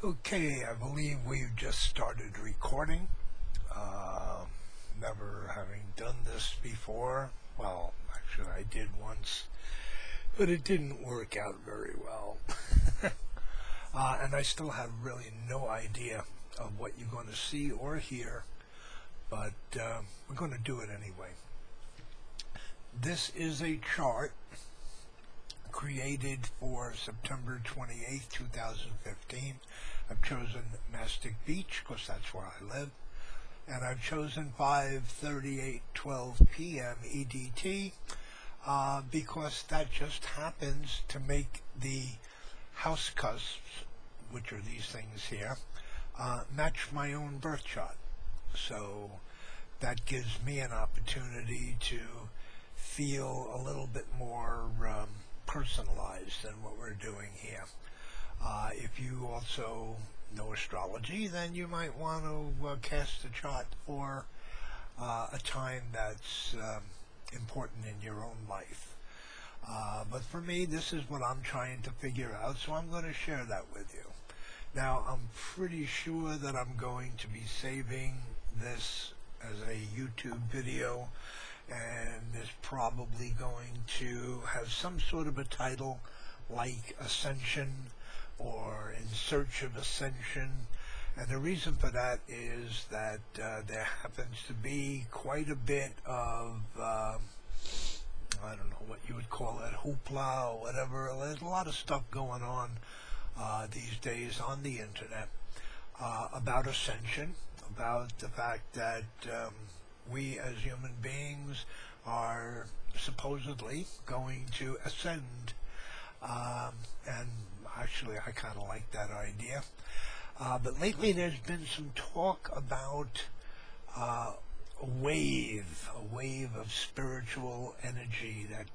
Okay, I believe we've just started recording. Uh, Never having done this before. Well, actually I did once, but it didn't work out very well. And I still have really no idea of what you're going to see or hear, but we're going to do it anyway. This is a chart created for September 28th, 2015. I've chosen Mastic Beach because that's where I live, and I've chosen 5:38:12 p.m. EDT because that just happens to make the house cusps, which are these things here, match my own birth chart. So that gives me an opportunity to feel a little bit more personalized than what we're doing here. If you also know astrology, then you might want to cast a chart for a time that's important in your own life. But for me, this is what I'm trying to figure out, so I'm going to share that with you. Now, I'm pretty sure that I'm going to be saving this as a YouTube video, and it's probably going to have some sort of a title like Ascension or In Search of Ascension. And the reason for that is that there happens to be quite a bit of, I don't know what you would call it, hoopla or whatever. There's a lot of stuff going on these days on the internet about Ascension, about the fact that we as human beings are supposedly going to ascend, and actually I kind of like that idea. But lately there's been some talk about a wave of spiritual energy that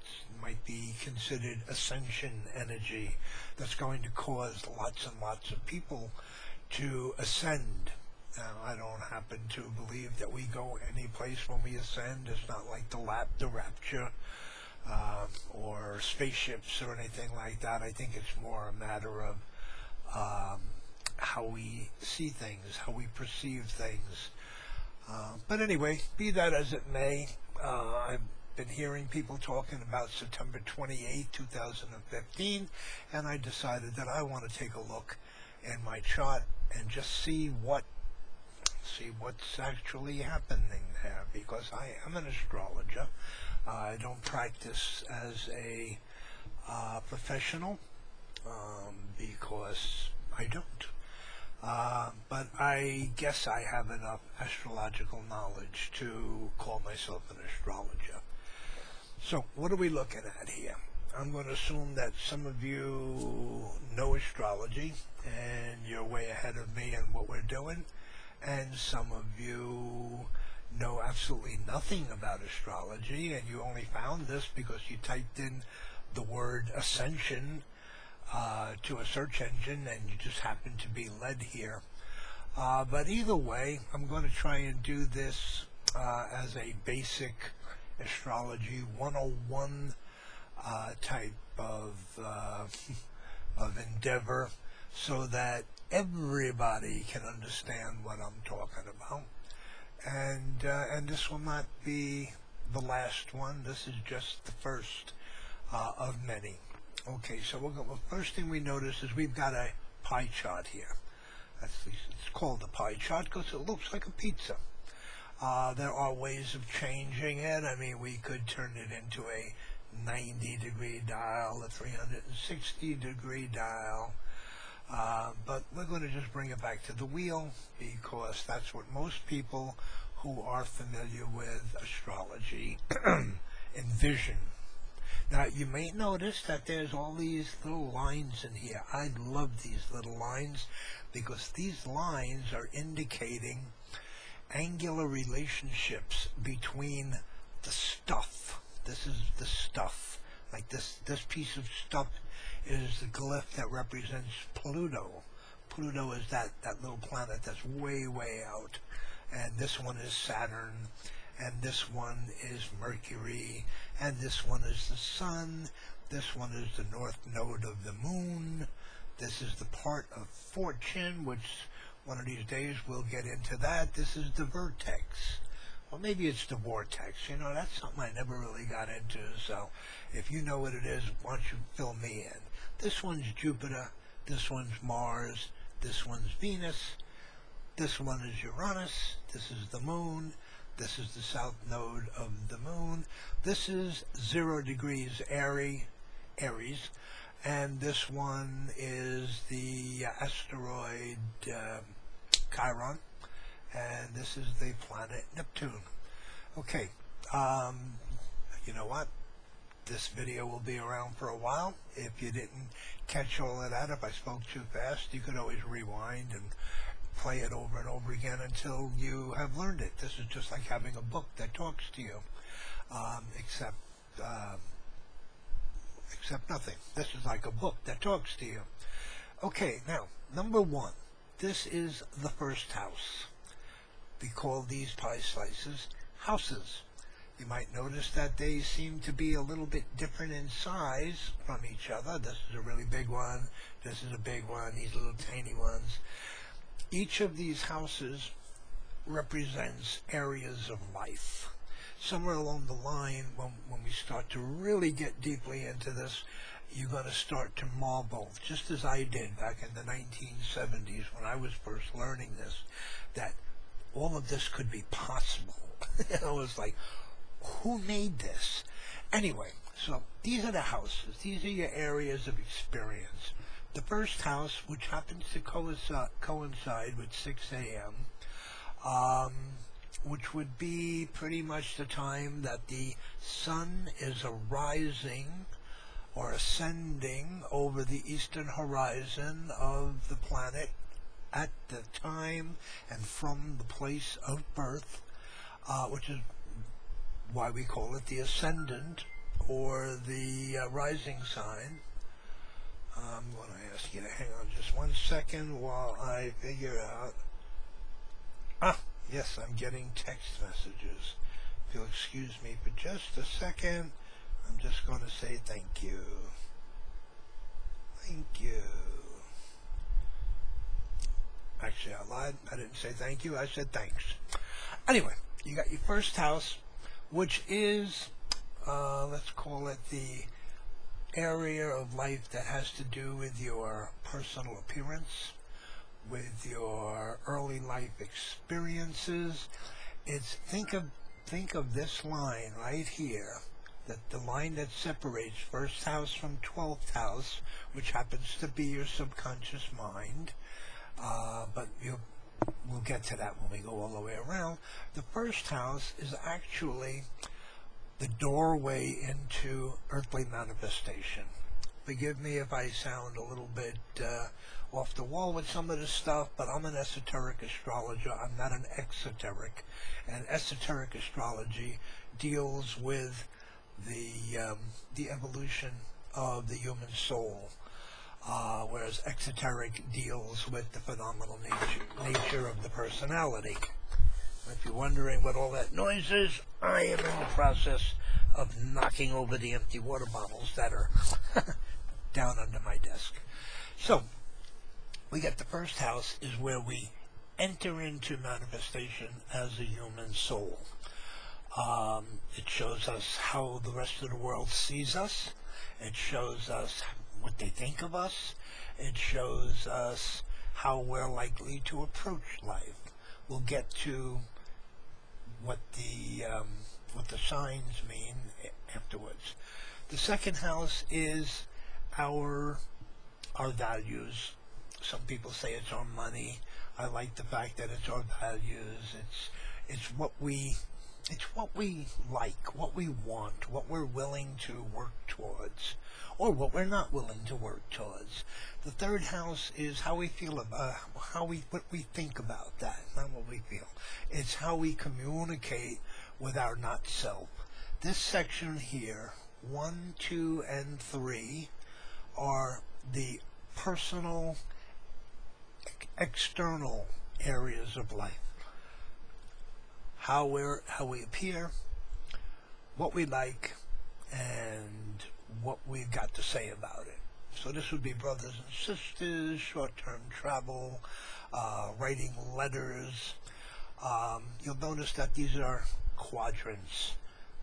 might be considered ascension energy that's going to cause lots and lots of people to ascend. Now, I don't happen to believe that we go any place when we ascend. It's not like the rapture or spaceships or anything like that. I think it's more a matter of how we see things, how we perceive things. But anyway, be that as it may, I've been hearing people talking about September 28, 2015, and I decided that I want to take a look in my chart and just see what's actually happening there, because I am an astrologer. I don't practice as a professional because I don't. But I guess I have enough astrological knowledge to call myself an astrologer. So what are we looking at here? I'm going to assume that some of you know astrology and you're way ahead of me in what we're doing, and some of you know absolutely nothing about astrology, and you only found this because you typed in the word Ascension to a search engine and you just happened to be led here. But either way, I'm going to try and do this as a basic astrology 101 type of endeavor, so that everybody can understand what I'm talking about. And this will not be the last one. This is just the first of many. Okay, so the first thing we notice is we've got a pie chart here. It's called a pie chart because it looks like a pizza. There are ways of changing it. I mean, we could turn it into a 90-degree dial, a 360-degree dial. But we're going to just bring it back to the wheel because that's what most people who are familiar with astrology envision. Now, you may notice that there's all these little lines in here. I love these little lines because these lines are indicating angular relationships between the stuff. This is the stuff. Like this piece of stuff is the glyph that represents Pluto. Pluto is that little planet that's way, way out. And this one is Saturn, and this one is Mercury, and this one is the Sun, this one is the north node of the Moon, This is the part of fortune, which one of these days we'll get into that. This is the vertex. Well, maybe it's the vortex. That's something I never really got into. So if you know what it is, why don't you fill me in? This one's Jupiter. This one's Mars. This one's Venus. This one is Uranus. This is the moon. This is the south node of the moon. This is 0 degrees Aries. And this one is the asteroid Chiron. And this is the planet Neptune. Okay, you know what? This video will be around for a while. If you didn't catch all of that, if I spoke too fast, you could always rewind and play it over and over again until you have learned it. This is just like having a book that talks to you, except nothing. This is like a book that talks to you. Okay, now, number 1. This is the first house. We call these pie slices houses. You might notice that they seem to be a little bit different in size from each other. This is a really big one. This is a big one. These little tiny ones. Each of these houses represents areas of life. Somewhere along the line, when we start to really get deeply into this, you're going to start to marvel, just as I did back in the 1970s when I was first learning this, that all of this could be possible. I was like, who made this? Anyway, so these are the houses. These are your areas of experience. The first house, which happens to coincide with 6 a.m., which would be pretty much the time that the sun is arising or ascending over the eastern horizon of the planet at the time and from the place of birth, which is why we call it the ascendant or the rising sign. I'm going to ask you to hang on just 1 second while I figure out. Yes, I'm getting text messages. If you'll excuse me for just a second, I'm just going to say thank you. Thank you. Actually, I lied. I didn't say thank you. I said thanks. Anyway, you got your first house, which is, let's call it the area of life that has to do with your personal appearance, with your early life experiences. It's think of this line right here, that the line that separates first house from 12th house, which happens to be your subconscious mind, but we'll get to that when we go all the way around. The first house is actually the doorway into earthly manifestation. Forgive me if I sound a little bit off the wall with some of this stuff, but I'm an esoteric astrologer. I'm not an exoteric. And esoteric astrology deals with the evolution of the human soul, whereas exoteric deals with the phenomenal nature of the personality. If you're wondering what all that noise is, I am in the process of knocking over the empty water bottles that are down under my desk. So, we get the first house is where we enter into manifestation as a human soul. It shows us how the rest of the world sees us. It shows us what they think of us. It shows us how we're likely to approach life. We'll get to what the signs mean afterwards. The second house is our values. Some people say it's our money. I like the fact that it's our values. It's what we like, what we want, what we're willing to work towards, or what we're not willing to work towards. The third house is how we feel about what we think about that, not what we feel. It's how we communicate with our not self. This section here, 1, 2, and 3, are the personal, external areas of life. How we appear, what we like, and what we've got to say about it. So this would be brothers and sisters, short-term travel, writing letters. You'll notice that these are quadrants.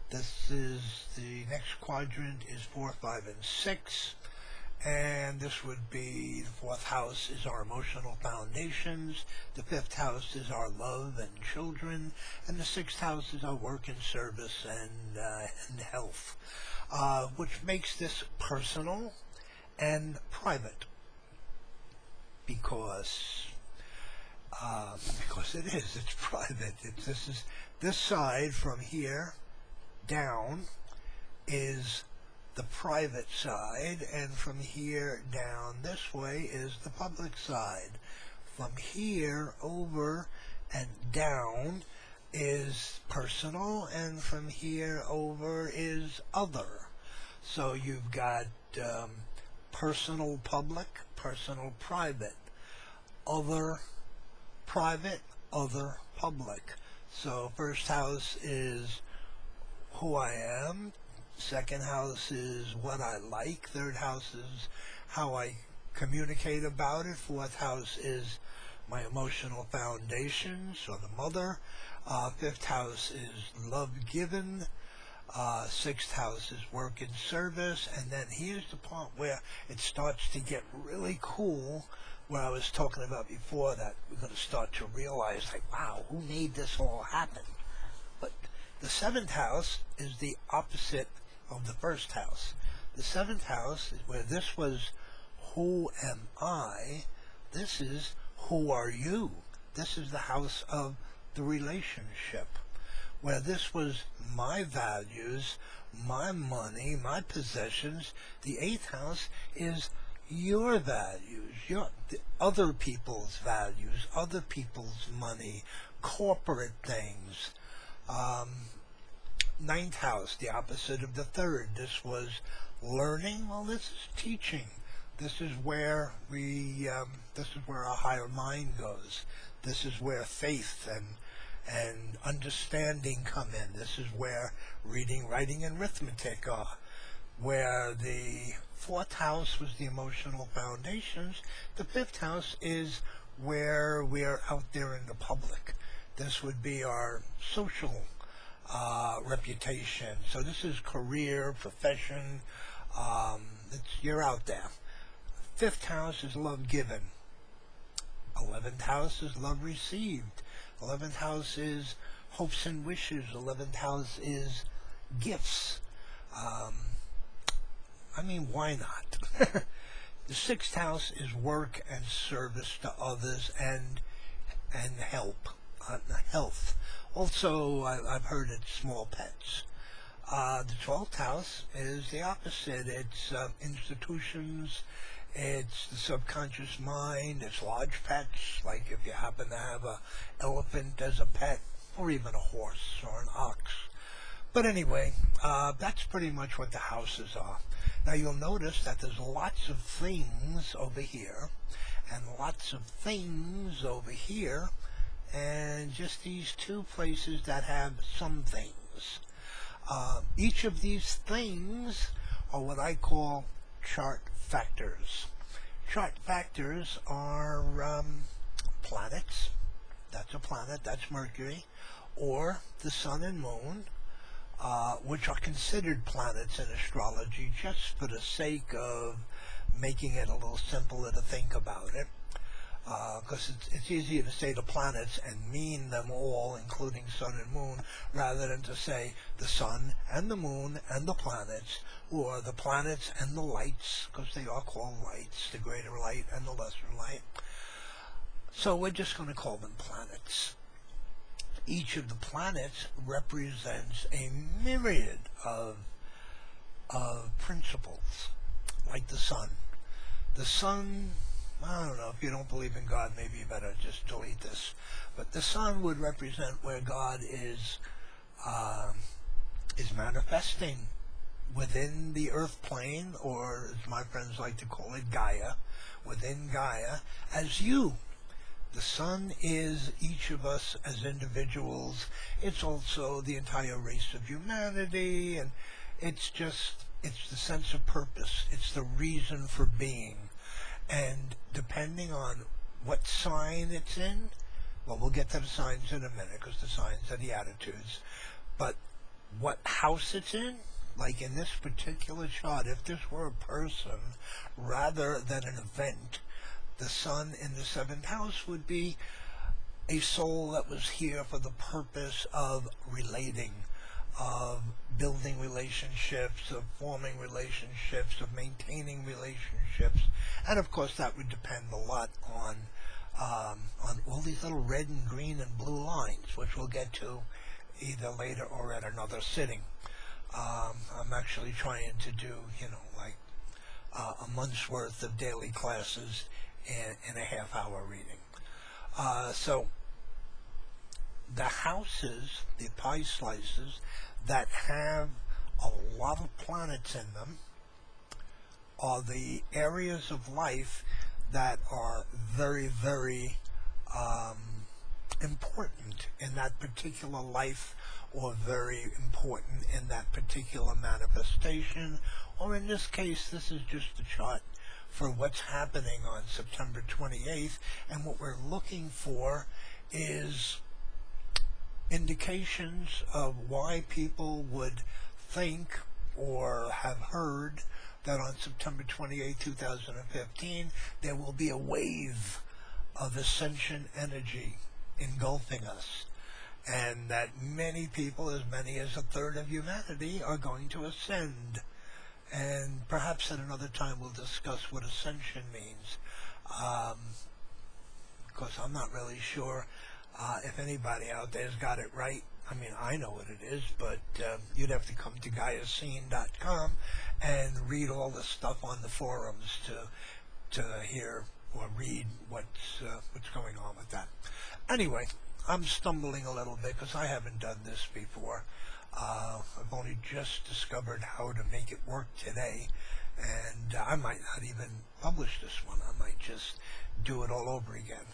This is the next quadrant is 4, 5, and 6. And this would be the fourth house is our emotional foundations. The fifth house is our love and children. And the sixth house is our work and service and health, which makes this personal and private because it's private. This side from here down is the private side, and from here down this way is the public side. From here over and down is personal, and from here over is other. So you've got personal public, personal private, other private, other public. So first house is who I am. Second house is what I like. Third house is how I communicate about it. Fourth house is my emotional foundations, or the mother. Fifth house is love given. Sixth house is work and service. And then here's the part where it starts to get really cool, where I was talking about before, that we're going to start to realize, like, wow, who made this all happen? But the seventh house is the opposite of the first house. The seventh house is where this was who am I, this is who are you. This is the house of the relationship, where this was my values, my money, my possessions. The eighth house is your values, the other people's values, other people's money, corporate things. Ninth house, the opposite of the third. This was learning. Well, this is teaching. This is where this is where our higher mind goes. This is where faith and understanding come in. This is where reading, writing, and arithmetic are. Where the fourth house was the emotional foundations. The fifth house is where we are out there in the public. This would be our social reputation. So this is career, profession. You're out there. Fifth house is love given. 11th house is love received. 11th house is hopes and wishes. 11th house is gifts. Why not? The sixth house is work and service to others and help, health. Also, I've heard it's small pets. The 12th house is the opposite. It's institutions, it's the subconscious mind, it's large pets, like if you happen to have an elephant as a pet, or even a horse or an ox. But anyway, that's pretty much what the houses are. Now you'll notice that there's lots of things over here, and lots of things over here, and just these two places that have some things. Each of these things are what I call chart factors. Chart factors are planets. That's a planet, that's Mercury, or the sun and moon, which are considered planets in astrology just for the sake of making it a little simpler to think about it. Because it's easier to say the planets and mean them all, including sun and moon, rather than to say the sun and the moon and the planets, or the planets and the lights, because they are called lights, the greater light and the lesser light. So we're just going to call them planets. Each of the planets represents a myriad of principles, like the sun. The sun, I don't know, if you don't believe in God, maybe you better just delete this. But the sun would represent where God is manifesting within the earth plane, or as my friends like to call it, Gaia, within Gaia, as you. The sun is each of us as individuals. It's also the entire race of humanity, and it's It's the sense of purpose. It's the reason for being. And depending on what sign it's in, well, we'll get to the signs in a minute because the signs are the attitudes. But what house it's in, like in this particular chart, if this were a person rather than an event, the sun in the seventh house would be a soul that was here for the purpose of relating, of building relationships, of forming relationships, of maintaining relationships. And of course that would depend a lot on all these little red and green and blue lines, which we'll get to either later or at another sitting. I'm actually trying to do, like a month's worth of daily classes in a half-hour reading. So the houses, the pie slices that have a lot of planets in them are the areas of life that are very, very important in that particular life, or very important in that particular manifestation, or in this case, this is just a chart for what's happening on September 28th, and what we're looking for is indications of why people would think or have heard that on September 28, 2015, there will be a wave of ascension energy engulfing us, and that many people, as many as a third of humanity, are going to ascend. And perhaps at another time we'll discuss what ascension means, because I'm not really sure if anybody out there's got it right. I mean, I know what it is, but you'd have to come to GaiaScene.com and read all the stuff on the forums to hear or read what's going on with that. Anyway, I'm stumbling a little bit because I haven't done this before. I've only just discovered how to make it work today, and I might not even publish this one. I might just do it all over again,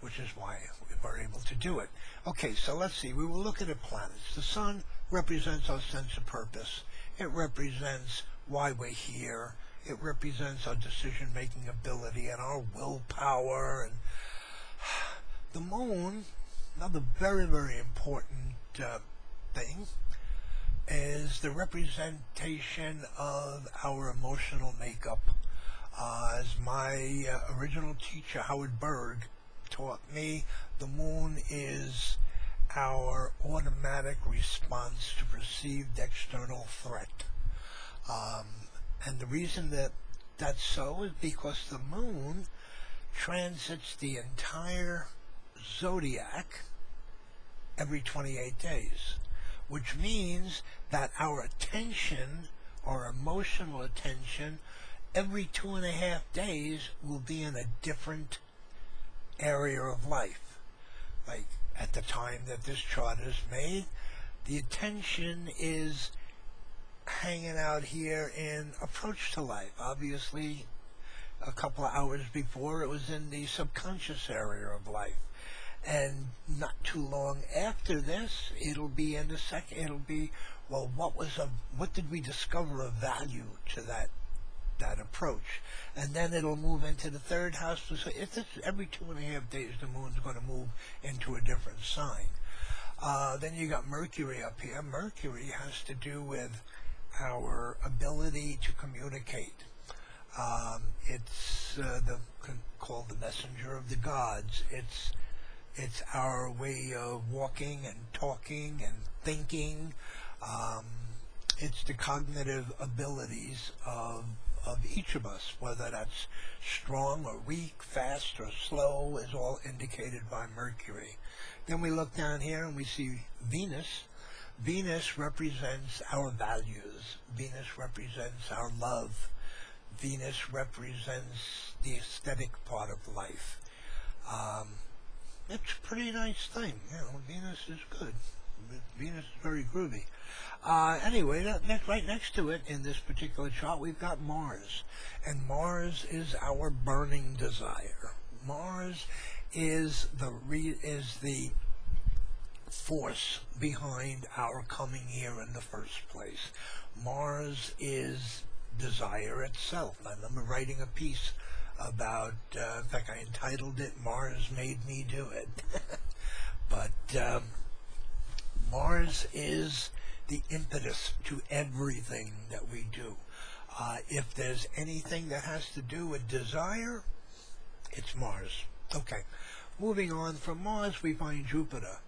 which is why we were able to do it. Okay, so let's see. We will look at the planets. The sun represents our sense of purpose. It represents why we're here. It represents our decision-making ability and our willpower. And the moon, another very, very important thing, is the representation of our emotional makeup. As my original teacher, Howard Berg, taught me, the moon is our automatic response to perceived external threat. And the reason that that's so is because the moon transits the entire zodiac every 28 days, which means that our attention, our emotional attention, every 2.5 days will be in a different area of life. Like at the time that this chart is made, the attention is hanging out here in approach to life. Obviously, a couple of hours before, it was in the subconscious area of life. And not too long after this, it'll be in the second. It'll be, well, what did we discover of value to that approach? And then it'll move into the third house. So if it's every 2.5 days, the moon's going to move into a different sign. Then you got Mercury up here. Mercury has to do with our ability to communicate. It's called the messenger of the gods. It's our way of walking and talking and thinking. It's the cognitive abilities of each of us, whether that's strong or weak, fast or slow, is all indicated by Mercury. Then we look down here and we see Venus. Venus represents our values. Venus represents our love. Venus represents the aesthetic part of life. It's a pretty nice thing. Venus is good. Venus is very groovy. Anyway, right next to it in this particular chart, we've got Mars. And Mars is our burning desire. Mars is the force behind our coming here in the first place. Mars is desire itself. I remember writing a piece about, in fact I entitled it, Mars Made Me Do It. But Mars is the impetus to everything that we do. If there's anything that has to do with desire, it's Mars. Okay, moving on from Mars, we find Jupiter.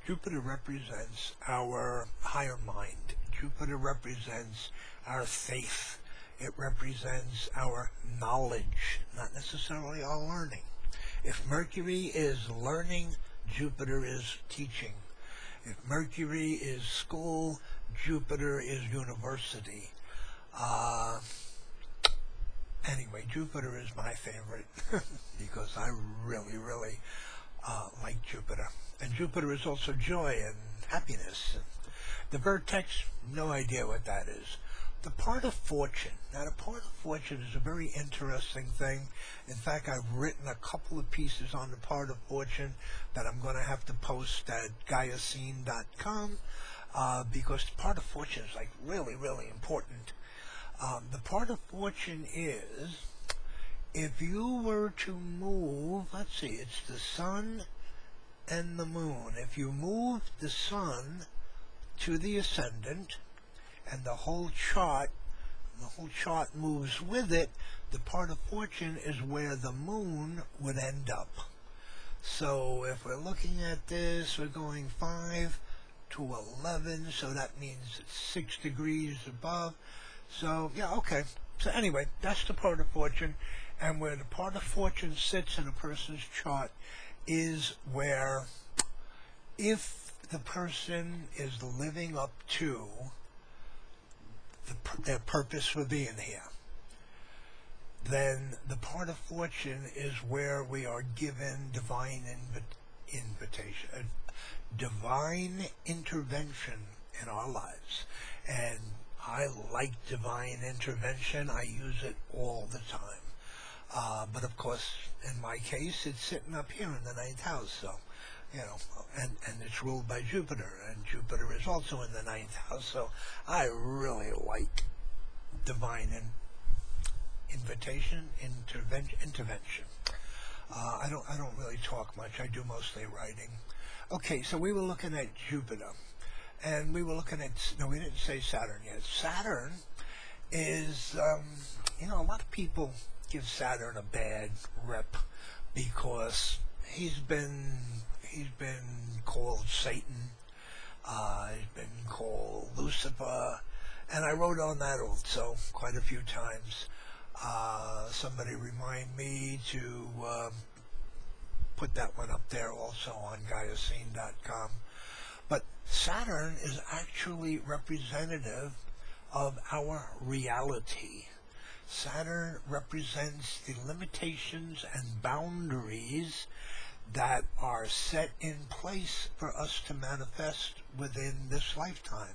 Jupiter represents our higher mind. Jupiter represents our faith. It represents our knowledge, not necessarily our learning. If Mercury is learning, Jupiter is teaching. If Mercury is school, Jupiter is university. Anyway, Jupiter is my favorite because I really, really like Jupiter. And Jupiter is also joy and happiness. The vertex, no idea what that is. The part of fortune. Now, the part of fortune is a very interesting thing. In fact, I've written a couple of pieces on the part of fortune that I'm going to have to post at gaiascene.com because the part of fortune is like really, really important. The part of fortune is, if you were to move, let's see, it's the sun and the moon. If you move the sun to the ascendant and the whole chart moves with it, the part of fortune is where the moon would end up. So if we're looking at this, we're going 5 to 11, so that means it's 6 degrees above. So, yeah, okay. So anyway, that's the part of fortune. And where the part of fortune sits in a person's chart is where, if the person is living up to their purpose for being here, then the part of fortune is where we are given divine invitation, divine intervention in our lives. And I like divine intervention. I use it all the time. But of course, in my case, it's sitting up here in the 9th house. So, you know, and it's ruled by Jupiter. And Jupiter is also in the 9th house. So I really like divine intervention. I don't really talk much. I do mostly writing. Okay, so we were looking at Jupiter. And we were looking at, no, we didn't say Saturn yet. Saturn is, you know, a lot of people give Saturn a bad rep because he's been called Satan, he's been called Lucifer, and I wrote on that also quite a few times. Somebody remind me to put that one up there also on gaiascene.com. But Saturn is actually representative of our reality. Saturn represents the limitations and boundaries that are set in place for us to manifest within this lifetime.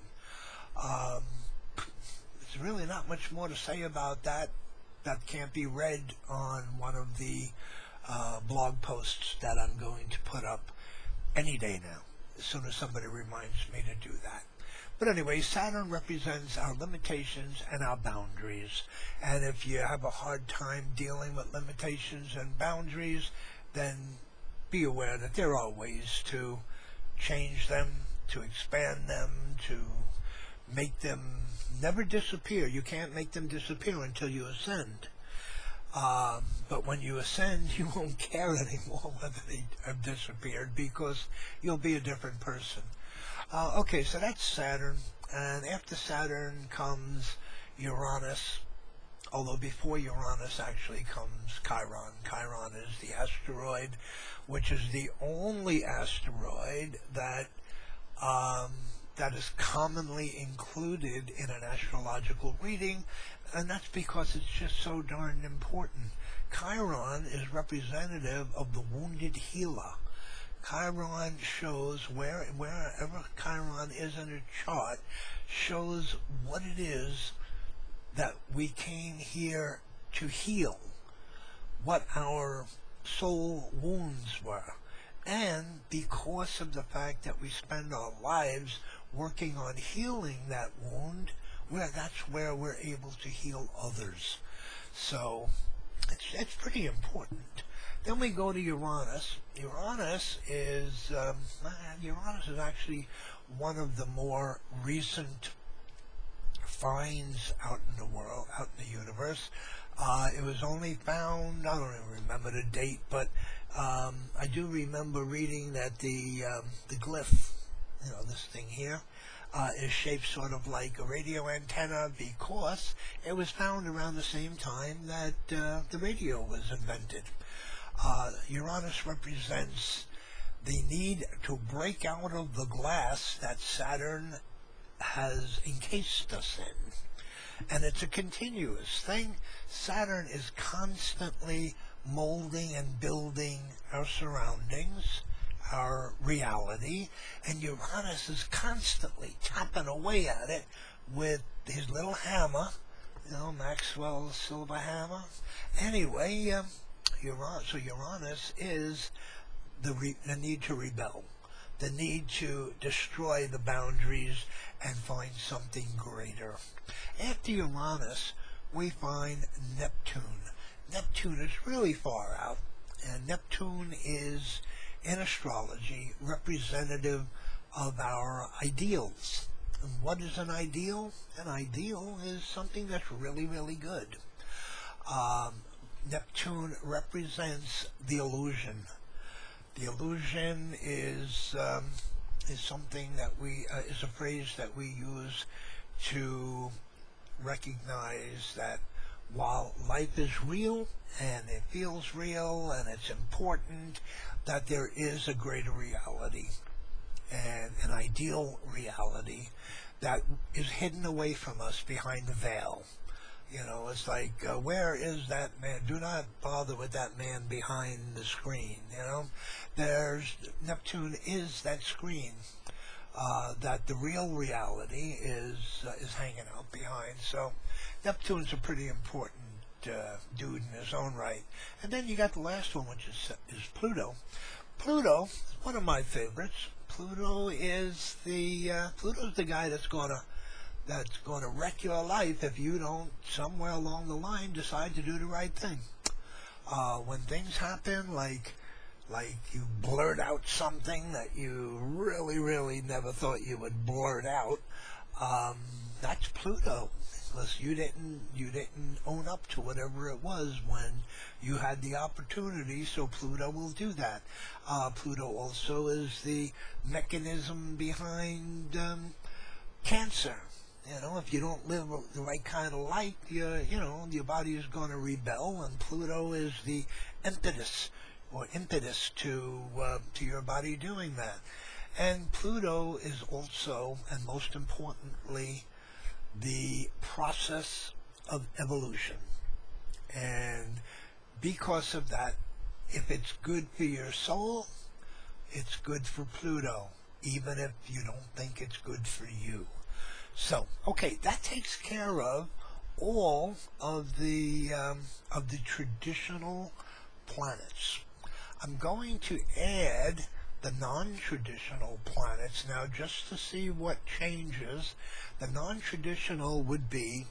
There's really not much more to say about that. That can't be read on one of the blog posts that I'm going to put up any day now, as soon as somebody reminds me to do that. But anyway, Saturn represents our limitations and our boundaries. And if you have a hard time dealing with limitations and boundaries, then be aware that there are ways to change them, to expand them, to make them never disappear. You can't make them disappear until you ascend. But when you ascend, you won't care anymore whether they have disappeared because you'll be a different person. Okay, so that's Saturn. And after Saturn comes Uranus. Although before Uranus actually comes Chiron. Chiron is the asteroid, which is the only asteroid that that is commonly included in an astrological reading, and that's because it's just so darn important. Chiron is representative of the wounded healer. Chiron shows wherever Chiron is in a chart, shows what it is that we came here to heal, what our soul wounds were. And because of the fact that we spend our lives working on healing that wound, that's where we're able to heal others. So it's pretty important. Then we go to Uranus. Uranus is actually one of the more recent finds out in the world, out in the universe. It was only found, I don't even remember the date, but I do remember reading that the glyph, this thing here, is shaped sort of like a radio antenna because it was found around the same time that the radio was invented. Uranus represents the need to break out of the glass that Saturn has encased us in. And it's a continuous thing. Saturn is constantly molding and building our surroundings, our reality, and Uranus is constantly tapping away at it with his little hammer, Maxwell's silver hammer. Anyway, Uranus is the need to rebel, the need to destroy the boundaries and find something greater. After Uranus, we find Neptune. Neptune is really far out, and Neptune is, in astrology, representative of our ideals. And what is an ideal? An ideal is something that's really, really good. Neptune represents the illusion. The illusion is something that is a phrase that we use to recognize that while life is real and it feels real and it's important, that there is a greater reality and an ideal reality that is hidden away from us behind the veil. It's like, where is that man? Do not bother with that man behind the screen. Neptune is that screen that the real reality is hanging out behind. So Neptune's a pretty important dude in his own right. And then you got the last one, which is Pluto. Pluto is one of my favorites. Pluto's the guy that's gonna wreck your life if you don't, somewhere along the line, decide to do the right thing. When things happen, like you blurt out something that you really, really never thought you would blurt out, that's Pluto. Unless you didn't own up to whatever it was when you had the opportunity, so Pluto will do that. Pluto also is the mechanism behind cancer. If you don't live the right kind of life, your body is going to rebel, and Pluto is the impetus to your body doing that. And Pluto is also, and most importantly, the process of evolution. And because of that, if it's good for your soul, it's good for Pluto, even if you don't think it's good for you. So, okay, that takes care of all of the traditional planets. I'm going to add the non-traditional planets now just to see what changes. The non-traditional would be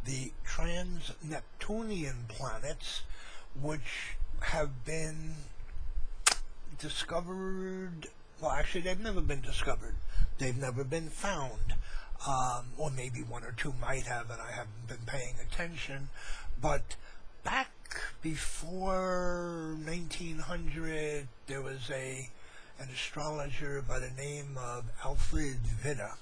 the trans-Neptunian planets, which have been discovered. Well, actually, they've never been discovered. They've never been found. Or maybe one or two might have, and I haven't been paying attention. But back before 1900, there was an astrologer by the name of Alfred Widder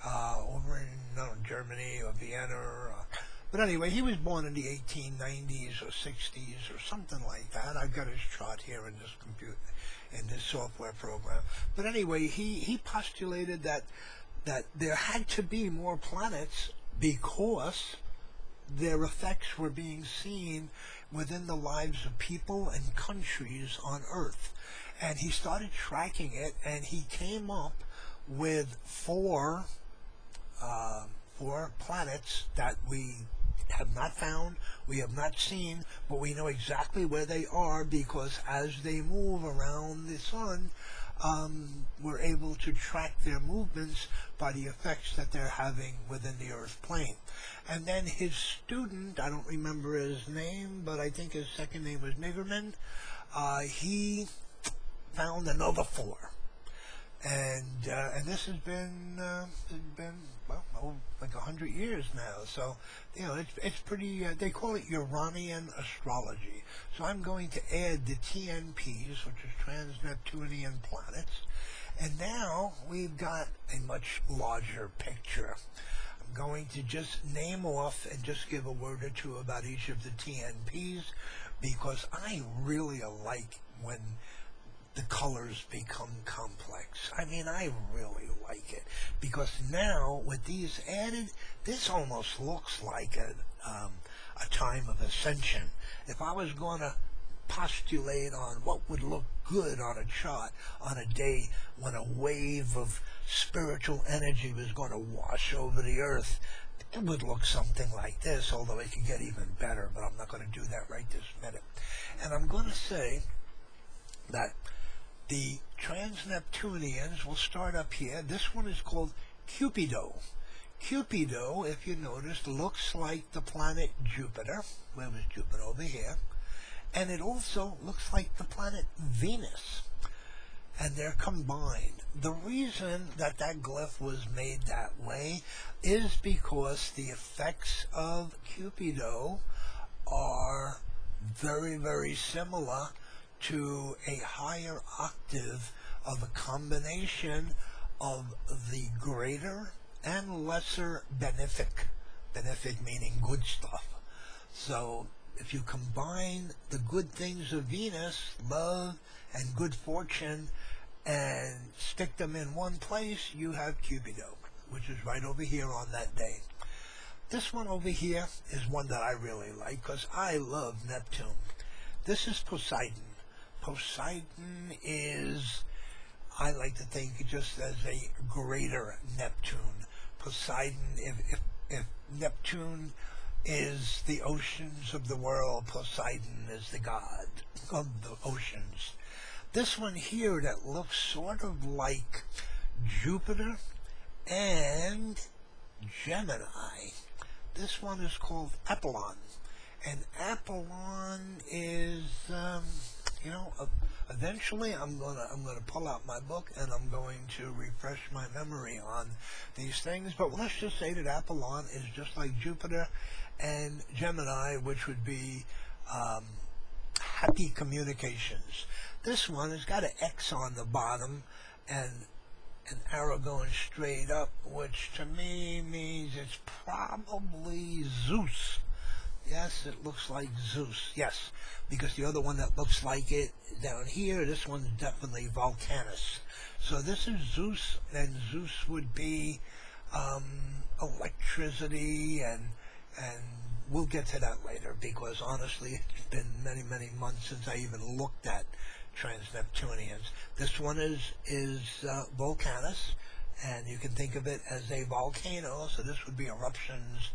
over in Germany or Vienna. But anyway, he was born in the 1890s or 60s or something like that. I've got his chart here in this computer, in this software program. But anyway, he postulated that there had to be more planets because their effects were being seen within the lives of people and countries on Earth. And he started tracking it, and he came up with four planets that we have not found, we have not seen, but we know exactly where they are because as they move around the sun, we're able to track their movements by the effects that they're having within the Earth plane. And then his student, I don't remember his name, but I think his second name was Niggerman, he found another four. And this has been well, like 100 years now. So, you know, it's pretty. They call it Uranian astrology. So I'm going to add the TNPs, which is trans-Neptunian planets, and now we've got a much larger picture. I'm going to just name off and just give a word or two about each of the TNPs because I really like when the colors become complex. I mean, I really like it because now with these added, this almost looks like a time of ascension. If I was going to postulate on what would look good on a chart on a day when a wave of spiritual energy was going to wash over the earth, it would look something like this, although it could get even better, but I'm not going to do that right this minute. And I'm going to say that the trans-Neptunians will start up here. This one is called Cupido. Cupido, if you notice, looks like the planet Jupiter. Where was Jupiter? Over here. And it also looks like the planet Venus. And they're combined. The reason that that glyph was made that way is because the effects of Cupido are very, very similar to a higher octave of a combination of the greater and lesser benefic. Benefic meaning good stuff. So if you combine the good things of Venus, love and good fortune, and stick them in one place, you have Cupido, which is right over here on that day. This one over here is one that I really like because I love Neptune. This is Poseidon. Poseidon is, I like to think, just as a greater Neptune. Poseidon, if Neptune is the oceans of the world, Poseidon is the god of the oceans. This one here that looks sort of like Jupiter and Gemini. This one is called Apollon. And Apollon is, you know, eventually I'm gonna pull out my book and I'm going to refresh my memory on these things. But let's just say that Apollon is just like Jupiter and Gemini, which would be happy communications. This one has got an X on the bottom and an arrow going straight up, which to me means it's probably Zeus. Yes, it looks like Zeus. Yes, because the other one that looks like it down here, this one's definitely Vulcanus. So this is Zeus, and Zeus would be electricity, and we'll get to that later because honestly, it's been many, many months since I even looked at trans-Neptunians. This one is Vulcanus, and you can think of it as a volcano, so this would be eruptions,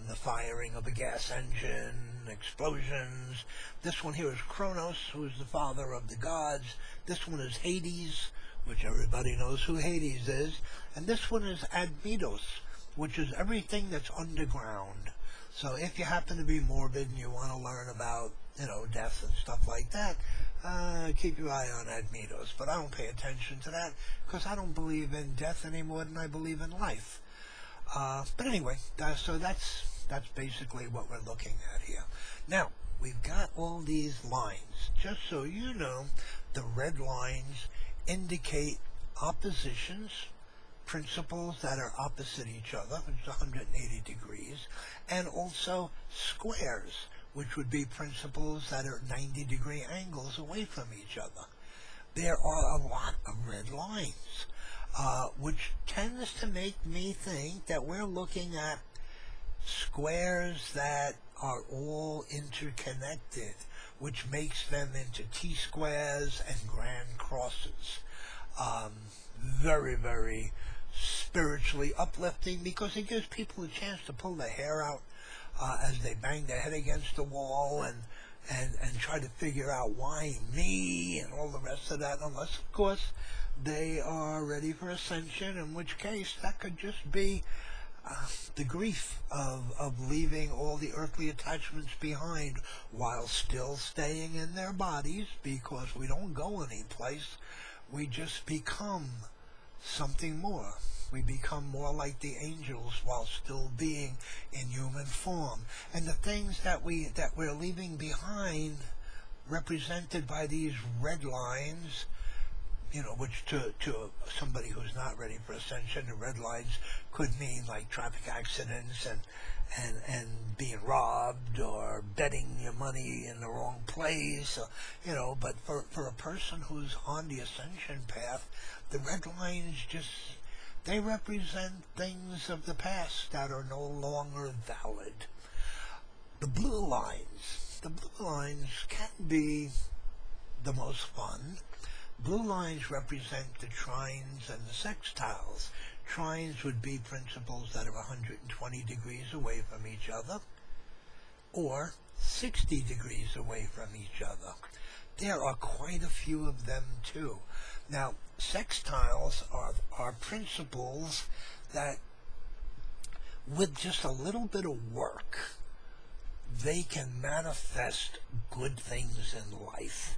the firing of a gas engine, explosions. This one here is Kronos, who is the father of the gods. This one is Hades, which everybody knows who Hades is. And this one is Admetos, which is everything that's underground. So if you happen to be morbid and you want to learn about, you know, death and stuff like that, keep your eye on Admetos. But I don't pay attention to that because I don't believe in death any more than I believe in life. But anyway, so that's basically what we're looking at here. Now, we've got all these lines. Just so you know, the red lines indicate oppositions, principles that are opposite each other, which is 180 degrees, and also squares, which would be principles that are 90-degree angles away from each other. There are a lot of red lines, which tends to make me think that we're looking at squares that are all interconnected, which makes them into T-squares and grand crosses. Very, very spiritually uplifting because it gives people a chance to pull their hair out, as they bang their head against the wall and try to figure out why me and all the rest of that, unless, of course, they are ready for ascension, in which case that could just be the grief of leaving all the earthly attachments behind while still staying in their bodies, because we don't go anyplace. We just become something more. We become more like the angels while still being in human form. And the things that we're leaving behind, represented by these red lines, which to somebody who's not ready for ascension, the red lines could mean like traffic accidents and being robbed or betting your money in the wrong place, but for a person who's on the ascension path, the red lines they represent things of the past that are no longer valid. The blue lines can be the most fun. Blue lines represent the trines and the sextiles. Trines would be principles that are 120 degrees away from each other, or 60 degrees away from each other. There are quite a few of them too. Now, sextiles are principles that, with just a little bit of work, they can manifest good things in life.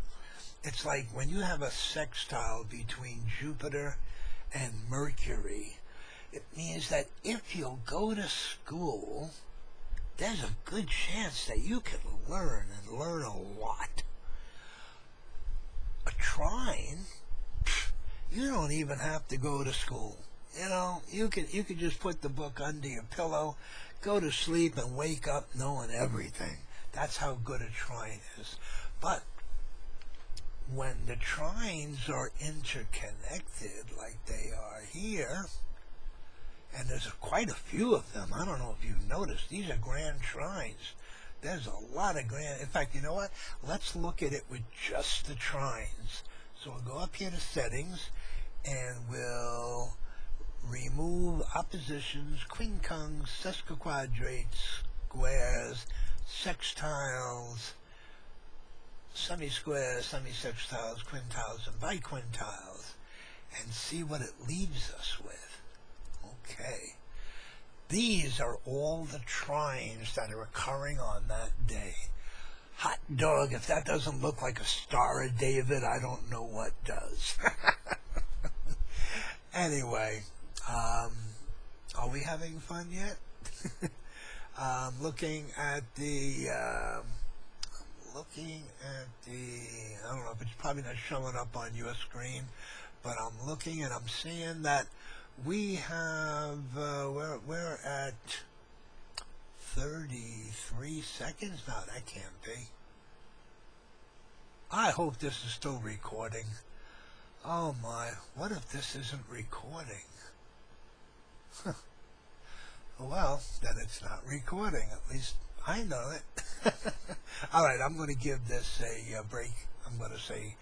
It's like when you have a sextile between Jupiter and Mercury, it means that if you'll go to school, there's a good chance that you can learn a lot. A trine, you don't even have to go to school. You could just put the book under your pillow, go to sleep, and wake up knowing everything. That's how good a trine is. But when the trines are interconnected like they are here, and there's quite a few of them, I don't know if you've noticed, these are grand trines. There's a lot of grand, in fact, you know what? Let's look at it with just the trines. So we'll go up here to settings, and we'll remove oppositions, quincunx, sesquiquadrates, squares, sextiles, semi-squares, semi-sextiles, quintiles, and biquintiles, and see what it leaves us with. Okay. These are all the trines that are occurring on that day. Hot dog, if that doesn't look like a Star of David, I don't know what does. Anyway, are we having fun yet? Looking at the, I don't know if it's probably not showing up on your screen, but I'm looking and I'm seeing that we have, we're at 33 seconds? No, that can't be. I hope this is still recording. Oh my, what if this isn't recording? Well, then it's not recording. At least I know it. Alright, I'm going to give this a break. I'm going to say